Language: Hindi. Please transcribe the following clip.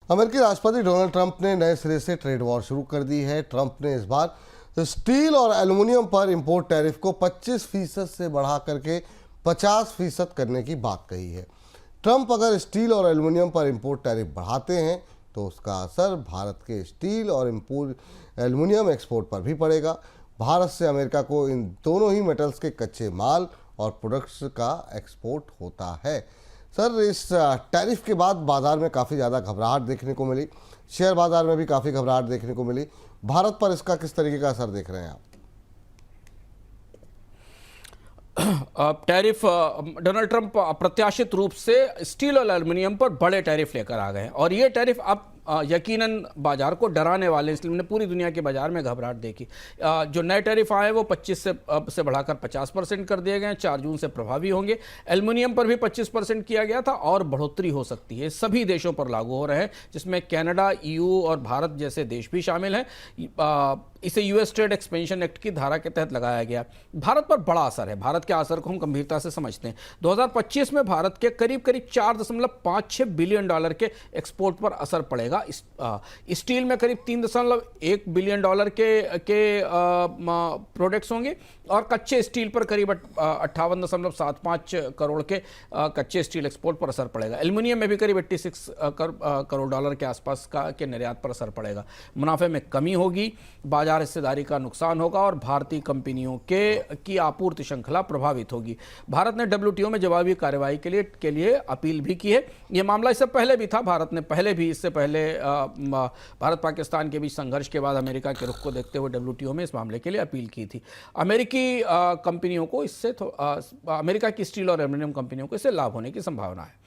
अमेरिकी राष्ट्रपति डोनाल्ड ट्रंप ने नए सिरे से ट्रेड वॉर शुरू कर दी है। ट्रंप ने इस बार स्टील और एल्युमिनियम पर इंपोर्ट टैरिफ को 25% से बढ़ा करके 50% करने की बात कही है। ट्रंप अगर स्टील और एल्युमिनियम पर इंपोर्ट टैरिफ बढ़ाते हैं तो उसका असर भारत के स्टील और एल्युमिनियम एक्सपोर्ट पर भी पड़ेगा। भारत से अमेरिका को इन दोनों ही मेटल्स के कच्चे माल और प्रोडक्ट्स का एक्सपोर्ट होता है। सर, इस टैरिफ के बाद बाजार में काफ़ी ज़्यादा घबराहट देखने को मिली, शेयर बाजार में भी काफ़ी घबराहट देखने को मिली। भारत पर इसका किस तरीके का असर देख रहे हैं आप? टैरिफ डोनाल्ड ट्रंप अप्रत्याशित रूप से स्टील और एल्युमिनियम पर बड़े टैरिफ लेकर आ गए हैं और ये टैरिफ अब यकीनन बाजार को डराने वाले हैं। इसलिए हमने पूरी दुनिया के बाजार में घबराहट देखी। जो नए टैरिफ आए वो 25 से बढ़ाकर 50% कर दिए गए हैं, 4 जून से प्रभावी होंगे। एल्युमिनियम पर भी 25% किया गया था और बढ़ोतरी हो सकती है। सभी देशों पर लागू हो रहे हैं, जिसमें कनाडा, ईयू और भारत जैसे देश भी शामिल हैं। इसे यूएस ट्रेड एक्सपेंशन एक्ट की धारा के तहत लगाया गया। भारत पर बड़ा असर है। भारत के असर को हम गंभीरता से समझते हैं। 2025 में भारत के करीब 4.56 बिलियन डॉलर के एक्सपोर्ट पर असर पड़ेगा। स्टील में करीब 3.1 बिलियन डॉलर के प्रोडक्ट्स होंगे और कच्चे स्टील पर करीब 58.75 करोड़ के कच्चे स्टील एक्सपोर्ट पर असर पड़ेगा। एल्युमिनियम में भी करीब 86 करोड़ डॉलर के आसपास के निर्यात पर असर पड़ेगा। मुनाफे में कमी होगी, बाजार हिस्सेदारी का नुकसान होगा और भारतीय कंपनियों की आपूर्ति श्रृंखला प्रभावित होगी। भारत ने डब्ल्यूटीओ में जवाबी कार्रवाई के लिए अपील भी की है। यह मामला इससे पहले भी था। भारत ने इससे पहले भारत पाकिस्तान के बीच संघर्ष के बाद अमेरिका के रुख को देखते हुए डब्ल्यूटीओ में इस मामले के लिए अपील की थी। अमेरिकी कंपनियों को इससे अमेरिका की स्टील और एल्युमिनियम कंपनियों को इससे लाभ होने की संभावना है।